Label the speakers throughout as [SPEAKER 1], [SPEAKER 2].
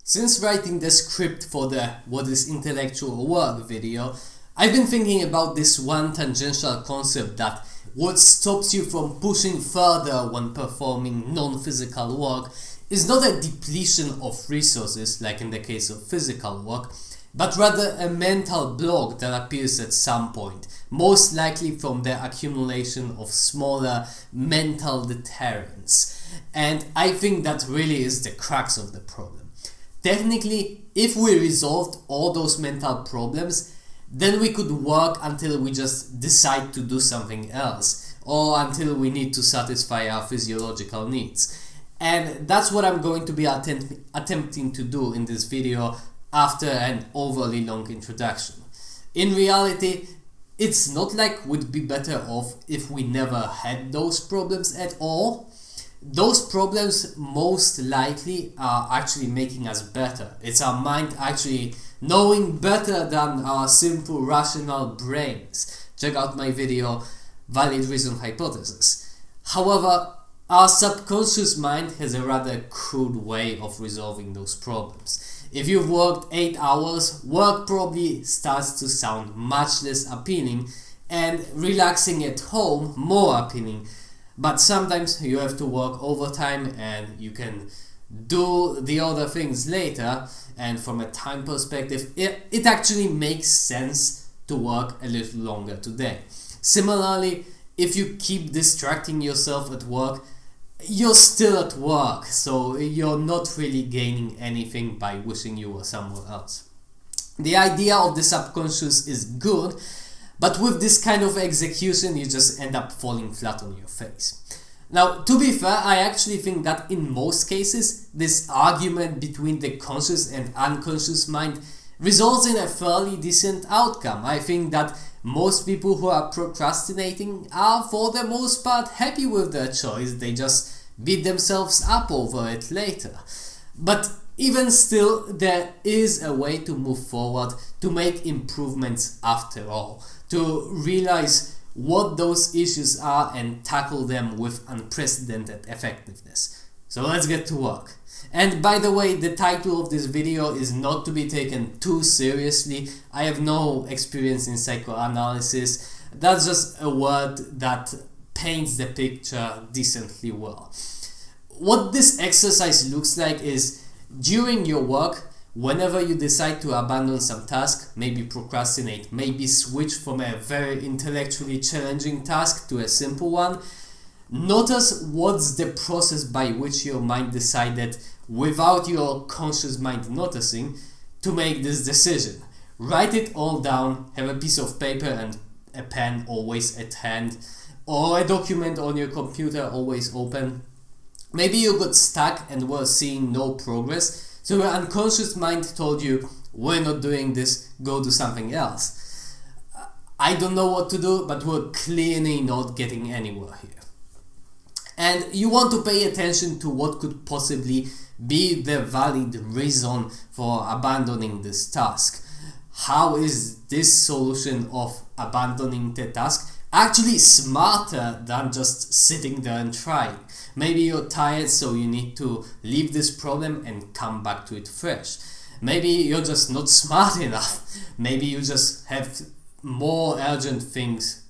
[SPEAKER 1] Since writing the script for the What is Intellectual Work video, I've been thinking about this one tangential concept that what stops you from pushing further when performing non-physical work is not a depletion of resources like in the case of physical work, but rather a mental block that appears at some point, most likely from the accumulation of smaller mental deterrents. And I think that really is the crux of the problem. Technically, if we resolved all those mental problems, then we could work until we just decide to do something else, or until we need to satisfy our physiological needs. And that's what I'm going to be attempting to do in this video after an overly long introduction. In reality, it's not like we'd be better off if we never had those problems at all. Those problems most likely are actually making us better. It's our mind actually knowing better than our simple rational brains. Check out my video, Valid Reason Hypothesis. However, our subconscious mind has a rather crude way of resolving those problems. If you've worked 8 hours, work probably starts to sound much less appealing, and relaxing at home more appealing. But sometimes you have to work overtime and you can do the other things later, and from a time perspective it actually makes sense to work a little longer today. Similarly, if you keep distracting yourself at work, you're still at work, so you're not really gaining anything by wishing you were somewhere else. The idea of the subconscious is good, but with this kind of execution you just end up falling flat on your face. Now, to be fair, I actually think that in most cases this argument between the conscious and unconscious mind results in a fairly decent outcome. I think that most people who are procrastinating are for the most part happy with their choice. They just beat themselves up over it later. But even still, there is a way to move forward, to make improvements after all, to realize what those issues are and tackle them with unprecedented effectiveness. So let's get to work. And by the way, the title of this video is not to be taken too seriously. I have no experience in psychoanalysis. That's just a word that paints the picture decently well. What this exercise looks like is, during your work, whenever you decide to abandon some task, maybe procrastinate, maybe switch from a very intellectually challenging task to a simple one, notice what's the process by which your mind decided, without your conscious mind noticing, to make this decision. Write it all down, have a piece of paper and a pen always at hand, or a document on your computer always open. Maybe you got stuck and were seeing no progress, so your unconscious mind told you, we're not doing this, go do something else. I don't know what to do, but we're clearly not getting anywhere here. And you want to pay attention to what could possibly be the valid reason for abandoning this task. How is this solution of abandoning the task actually smarter than just sitting there and trying? Maybe you're tired, so you need to leave this problem and come back to it fresh. Maybe you're just not smart enough. Maybe you just have more urgent things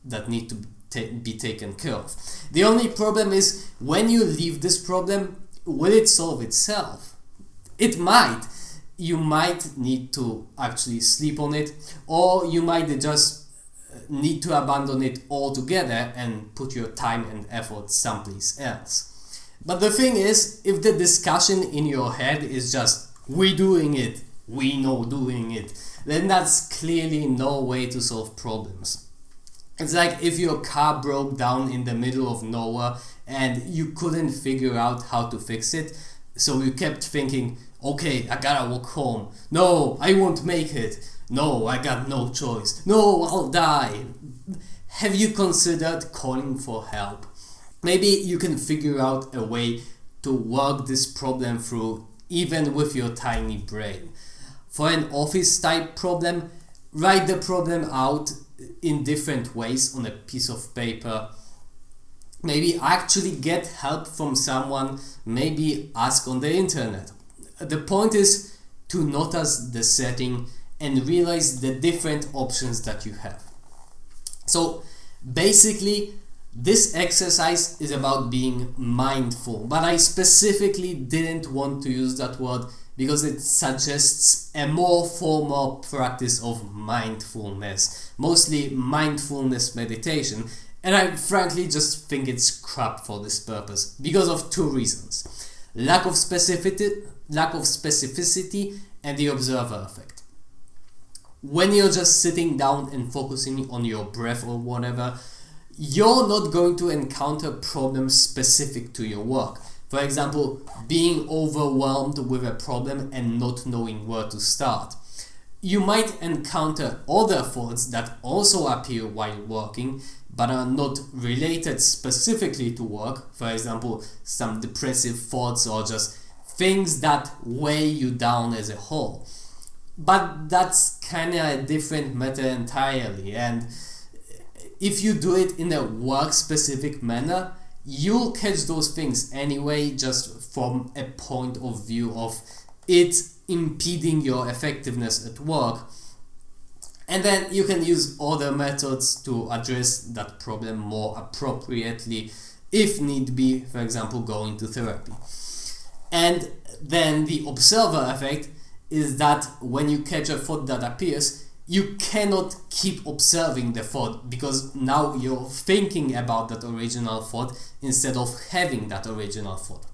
[SPEAKER 1] that need to be taken care of. The only problem is, when you leave this problem, will it solve itself? It might. You might need to actually sleep on it, or you might just need to abandon it altogether and put your time and effort someplace else. But the thing is, if the discussion in your head is just, we doing it, we know doing it, then that's clearly no way to solve problems. It's like if your car broke down in the middle of nowhere and you couldn't figure out how to fix it, so you kept thinking, okay, I gotta walk home. No, I won't make it. No, I got no choice. No, I'll die. Have you considered calling for help? Maybe you can figure out a way to work this problem through, even with your tiny brain. For an office type problem, write the problem out in different ways on a piece of paper. Maybe actually get help from someone, maybe ask on the internet. the point is to notice the setting and realize the different options that you have. So basically, this exercise is about being mindful, but I specifically didn't want to use that word because it suggests a more formal practice of mindfulness, mostly mindfulness meditation, and I frankly just think it's crap for this purpose because of two reasons: lack of specificity and the observer effect. When you're just sitting down and focusing on your breath or whatever, you're not going to encounter problems specific to your work. For example, being overwhelmed with a problem and not knowing where to start. You might encounter other thoughts that also appear while working but are not related specifically to work. For example, some depressive thoughts or just things that weigh you down as a whole. But that's kind of a different matter entirely, and if you do it in a work-specific manner, you'll catch those things anyway, just from a point of view of it impeding your effectiveness at work. And then you can use other methods to address that problem more appropriately if need be, for example, going to therapy. And then the observer effect is that when you catch a thought that appears, you cannot keep observing the thought because now you're thinking about that original thought instead of having that original thought.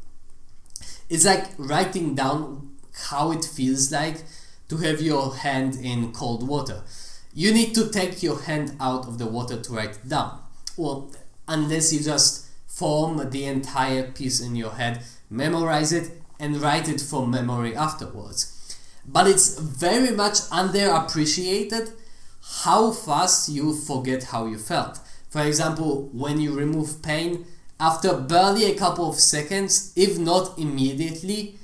[SPEAKER 1] It's like writing down how it feels like to have your hand in cold water. You need to take your hand out of the water to write it down. Well, unless you just form the entire piece in your head, memorize it, and write it from memory afterwards. But it's very much underappreciated how fast you forget how you felt. For example, when you remove pain, after barely a couple of seconds, if not immediately,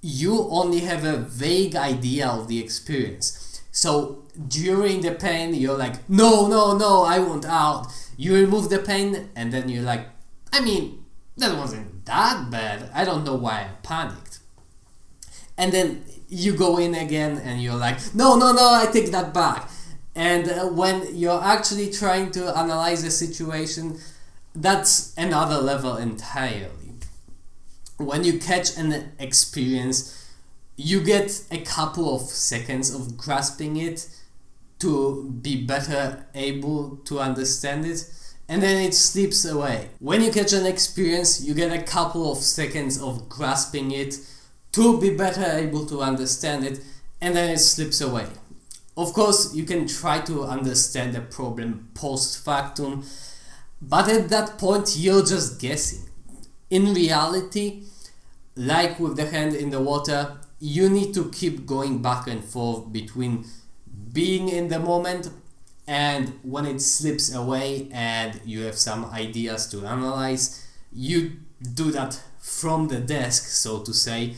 [SPEAKER 1] you only have a vague idea of the experience. So during the pain, you're like, no, I want out. You remove the pain, and then you're like, that wasn't that bad. I don't know why I panicked. And then you go in again and you're like, no, I take that back. And when you're actually trying to analyze the situation, that's another level entirely. When you catch an experience, you get a couple of seconds of grasping it to be better able to understand it, and then it slips away. When you catch an experience, you get a couple of seconds of grasping it to be better able to understand it, and then it slips away. Of course, you can try to understand the problem post-factum, but at that point you're just guessing. In reality, like with the hand in the water, you need to keep going back and forth between being in the moment and when it slips away and you have some ideas to analyze, you do that from the desk, so to say.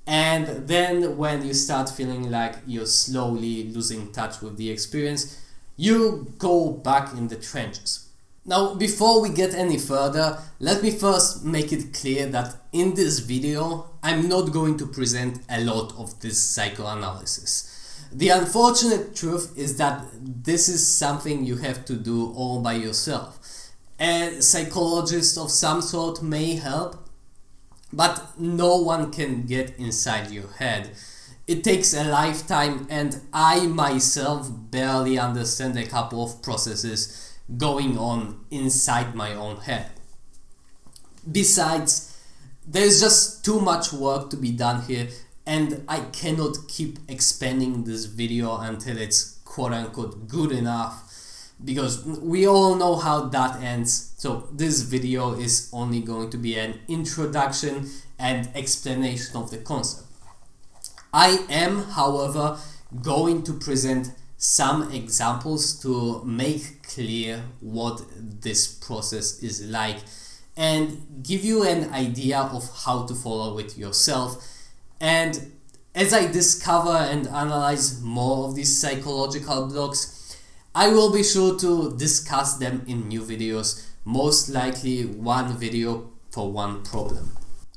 [SPEAKER 1] And then when you start feeling like you're slowly losing touch with the experience, you go back in the trenches. Now, before we get any further, let me first make it clear that in this video, I'm not going to present a lot of this psychoanalysis. The unfortunate truth is that this is something you have to do all by yourself. A psychologist of some sort may help, but no one can get inside your head. It takes a lifetime, and I myself barely understand a couple of processes going on inside my own head. Besides, there's just too much work to be done here, and I cannot keep expanding this video until it's quote-unquote good enough, because we all know how that ends. So this video is only going to be an introduction and explanation of the concept. I am, however, going to present some examples to make clear what this process is like and give you an idea of how to follow it yourself. And as I discover and analyze more of these psychological blocks, I will be sure to discuss them in new videos, most likely one video for one problem.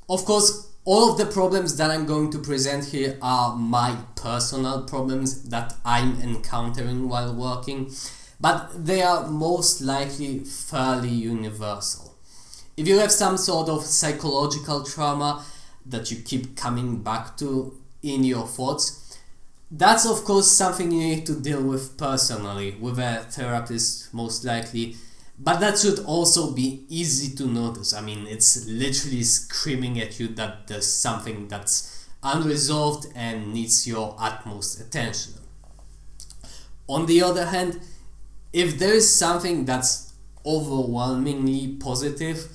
[SPEAKER 1] Of course, All of the problems that I'm going to present here are my personal problems that I'm encountering while working, but they are most likely fairly universal. If you have some sort of psychological trauma that you keep coming back to in your thoughts, that's of course something you need to deal with personally, with a therapist most likely. But that should also be easy to notice. I mean, it's literally screaming at you that there's something that's unresolved and needs your utmost attention. On the other hand, if there is something that's overwhelmingly positive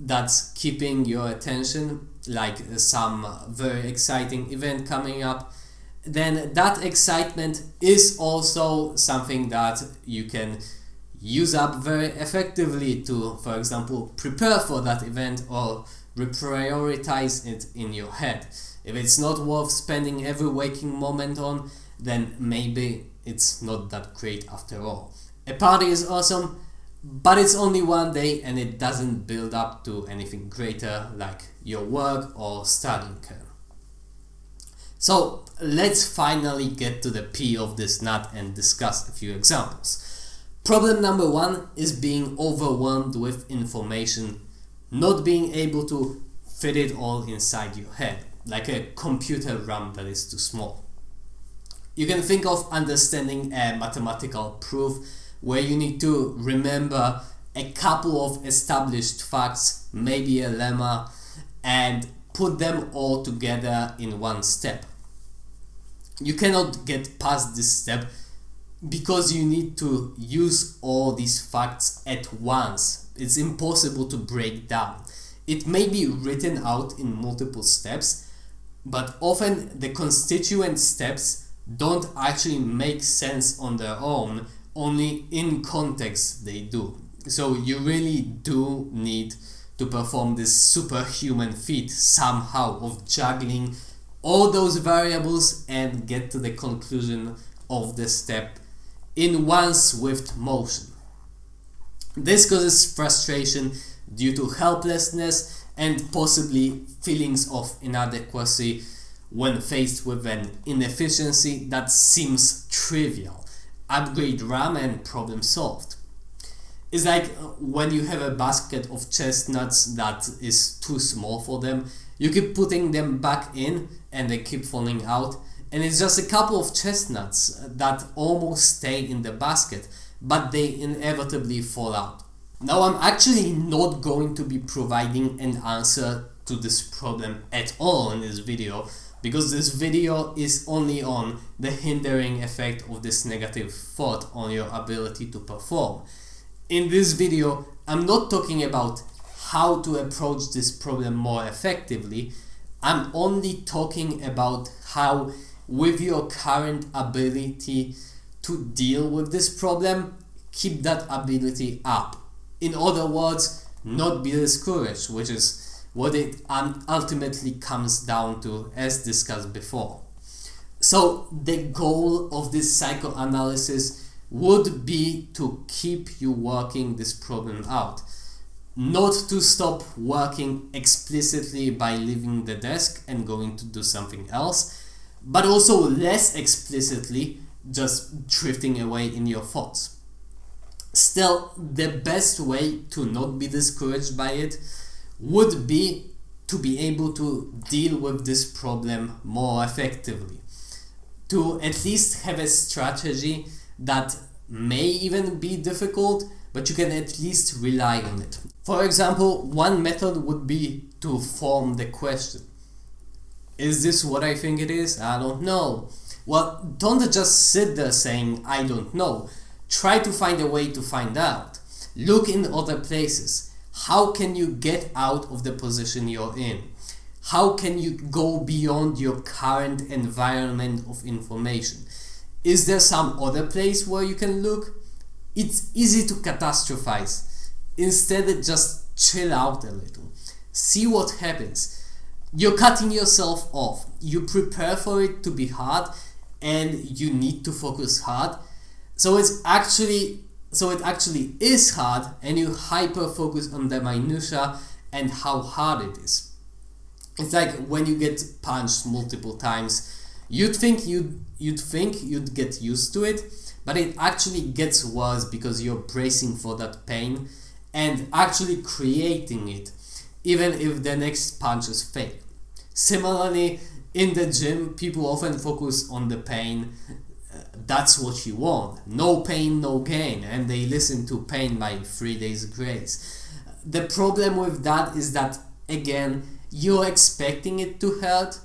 [SPEAKER 1] that's keeping your attention, like some very exciting event coming up, then that excitement is also something that you can use up very effectively to, for example, prepare for that event or reprioritize it in your head. If it's not worth spending every waking moment on, then maybe it's not that great after all. A party is awesome, but it's only one day and it doesn't build up to anything greater like your work or studying can. So let's finally get to the pea of this nut and discuss a few examples. Problem number one is being overwhelmed with information, not being able to fit it all inside your head, like a computer RAM that is too small. You can think of understanding a mathematical proof where you need to remember a couple of established facts, maybe a lemma, and put them all together in one step. You cannot get past this step because you need to use all these facts at once. It's impossible to break down. It may be written out in multiple steps, but often the constituent steps don't actually make sense on their own, only in context they do. So you really do need to perform this superhuman feat somehow of juggling all those variables and get to the conclusion of the step in one swift motion. This causes frustration due to helplessness and possibly feelings of inadequacy when faced with an inefficiency that seems trivial. Upgrade RAM and problem solved. It's like when you have a basket of chestnuts that is too small for them, you keep putting them back in and they keep falling out. And it's just a couple of chestnuts that almost stay in the basket, but they inevitably fall out. Now, I'm actually not going to be providing an answer to this problem at all in this video, because this video is only on the hindering effect of this negative thought on your ability to perform. In this video, I'm not talking about how to approach this problem more effectively. I'm only talking about how, with your current ability to deal with this problem, keep that ability up. In other words, not be discouraged, which is what it ultimately comes down to, as discussed before. So the goal of this psychoanalysis would be to keep you working this problem out. Not to stop working explicitly by leaving the desk and going to do something else, but also less explicitly just drifting away in your thoughts. Still, the best way to not be discouraged by it would be to be able to deal with this problem more effectively. To at least have a strategy that may even be difficult, but you can at least rely on it. For example, one method would be to form the question. Is this what I think it is? I don't know. Well, don't just sit there saying, I don't know. Try to find a way to find out. Look in other places. How can you get out of the position you're in? How can you go beyond your current environment of information? Is there some other place where you can look? It's easy to catastrophize. Instead, just chill out a little. See what happens. You're cutting yourself off. You prepare for it to be hard and you need to focus hard. So it actually is hard, and you hyper focus on the minutia and how hard it is. It's like when you get punched multiple times, you'd think you'd get used to it, but it actually gets worse because you're bracing for that pain and actually creating it, even if the next punch is fake. Similarly, in the gym, people often focus on the pain. That's what you want. No pain, no gain. And they listen to Pain by 3 Days Grace. The problem with that is that, again, you're expecting it to hurt.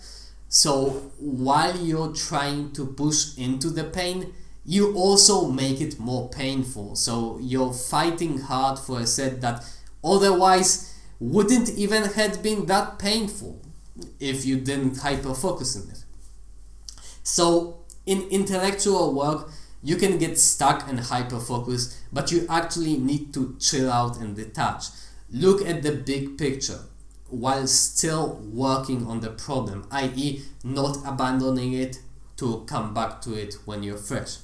[SPEAKER 1] So while you're trying to push into the pain, you also make it more painful. So you're fighting hard for a set that otherwise wouldn't even have been that painful if you didn't hyper-focus on it. So in intellectual work, you can get stuck and hyper-focus, but you actually need to chill out and detach. Look at the big picture while still working on the problem, i.e. not abandoning it to come back to it when you're fresh.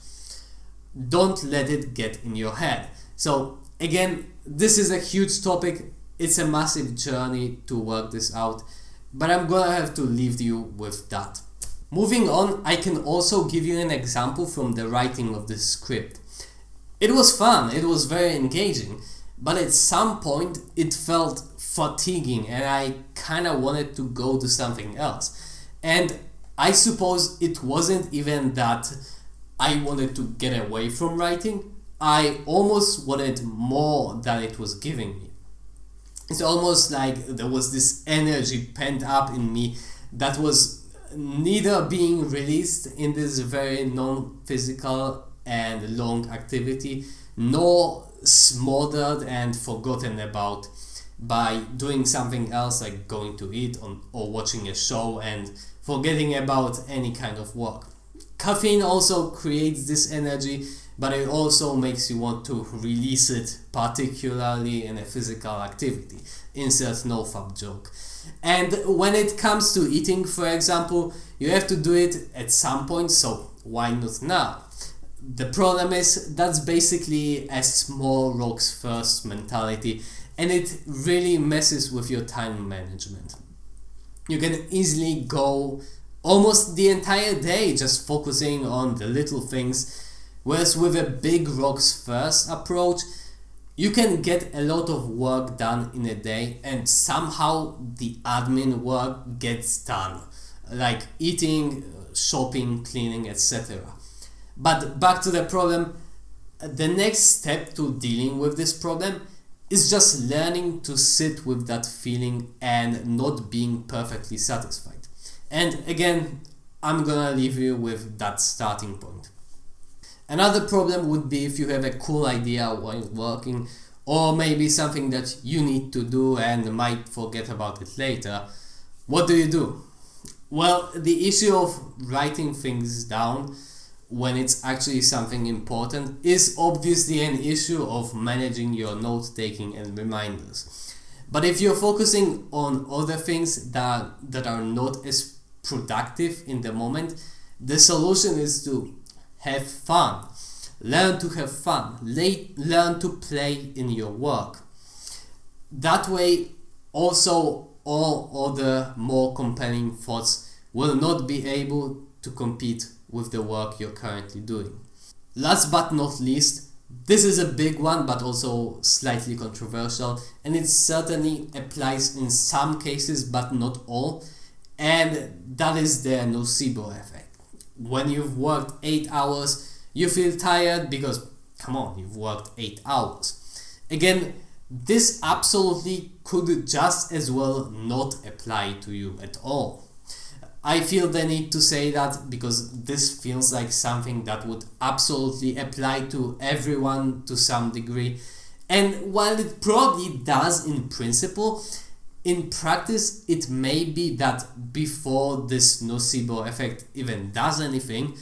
[SPEAKER 1] Don't let it get in your head. So again, this is a huge topic. It's a massive journey to work this out, but I'm gonna have to leave you with that. Moving on, I can also give you an example from the writing of this script. It was fun, it was very engaging, but at some point it felt fatiguing and I kind of wanted to go to something else. And I suppose it wasn't even that I wanted to get away from writing. I almost wanted more than it was giving me. It's almost like there was this energy pent up in me that was neither being released in this very non-physical and long activity, nor smothered and forgotten about by doing something else like going to eat or watching a show and forgetting about any kind of work. Caffeine also creates this energy, but it also makes you want to release it, particularly in a physical activity. Insert nofap joke. And when it comes to eating, for example, you have to do it at some point, so why not now? The problem is that's basically a small rocks first mentality, and it really messes with your time management. You can easily go almost the entire day just focusing on the little things, whereas with a big rocks first approach, you can get a lot of work done in a day and somehow the admin work gets done, like eating, shopping, cleaning, etc. But back to the problem, the next step to dealing with this problem is just learning to sit with that feeling and not being perfectly satisfied. And again, I'm gonna leave you with that starting point. Another problem would be if you have a cool idea while working, or maybe something that you need to do and might forget about it later. What do? Well, the issue of writing things down when it's actually something important is obviously an issue of managing your note-taking and reminders. But if you're focusing on other things that are not as productive in the moment, the solution is to have fun. Learn to have fun. Learn to play in your work. That way, also, all other more compelling thoughts will not be able to compete with the work you're currently doing. Last but not least, this is a big one but also slightly controversial, and it certainly applies in some cases but not all, and that is the nocebo effect. When you've worked 8 hours, you feel tired because, come on, you've worked 8 hours. Again, this absolutely could just as well not apply to you at all. I feel the need to say that because this feels like something that would absolutely apply to everyone to some degree. And while it probably does in principle, in practice it may be that before this nocebo effect even does anything,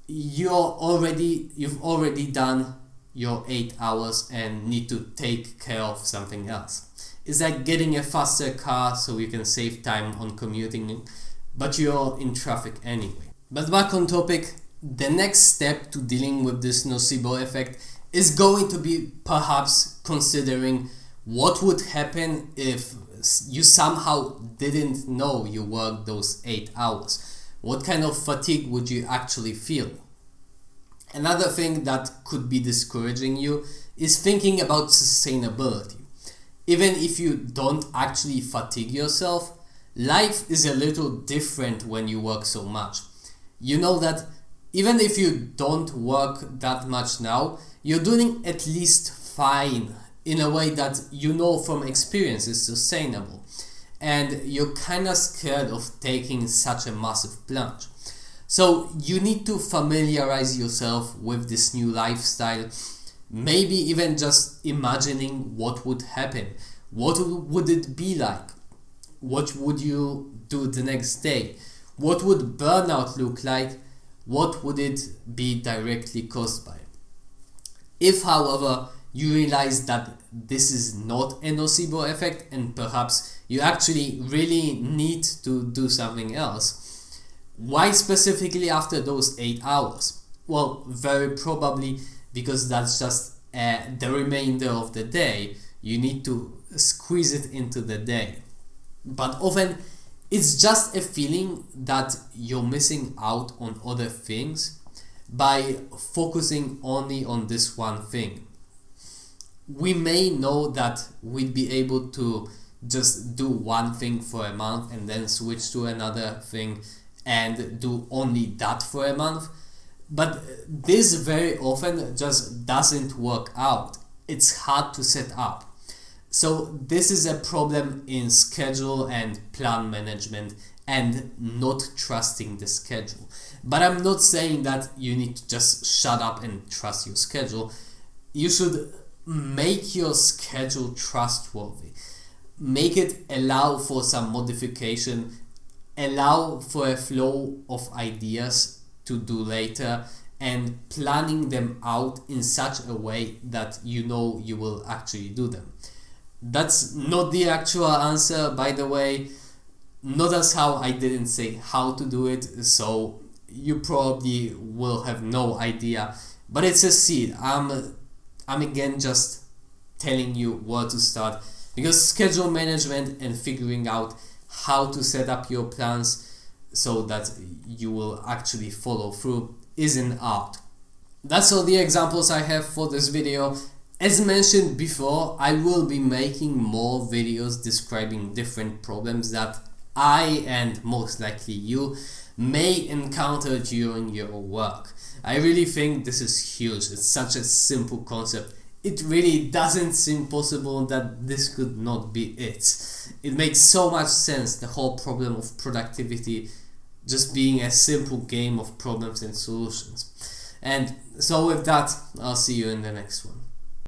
[SPEAKER 1] you've already done your 8 hours and need to take care of something else. It's like getting a faster car so you can save time on commuting, but you're in traffic anyway. But back on topic, the next step to dealing with this nocebo effect is going to be perhaps considering What would happen if you somehow didn't know you worked those 8 hours? What kind of fatigue would you actually feel? Another thing that could be discouraging you is thinking about sustainability. Even if you don't actually fatigue yourself, life is a little different when you work so much. You know that even if you don't work that much now, you're doing at least fine in a way that you know from experience is sustainable. And you're kind of scared of taking such a massive plunge. So you need to familiarize yourself with this new lifestyle. Maybe even just imagining what would happen. What would it be like? What would you do the next day? What would burnout look like? What would it be directly caused by? If, however, you realize that this is not a nocebo effect and perhaps you actually really need to do something else, why specifically after those 8 hours? Well, very probably because that's just the remainder of the day. You need to squeeze it into the day. But often it's just a feeling that you're missing out on other things by focusing only on this one thing. We may know that we'd be able to just do one thing for a month and then switch to another thing and do only that for a month, but this very often just doesn't work out. It's hard to set up. So this is a problem in schedule and plan management and not trusting the schedule. But I'm not saying that you need to just shut up and trust your schedule. You should make your schedule trustworthy. Make it allow for some modification, allow for a flow of ideas to do later, and planning them out in such a way that you know you will actually do them. That's not the actual answer, by the way. Notice how I didn't say how to do it, so you probably will have no idea, but it's a seed. I'm again just telling you where to start, because schedule management and figuring out how to set up your plans so that you will actually follow through is an art. That's all the examples I have for this video. As mentioned before, I will be making more videos describing different problems that I and most likely you may encounter during your work. I really think this is huge. It's such a simple concept. It really doesn't seem possible that this could not be it. It makes so much sense, the whole problem of productivity just being a simple game of problems and solutions. And so with that, I'll see you in the next one.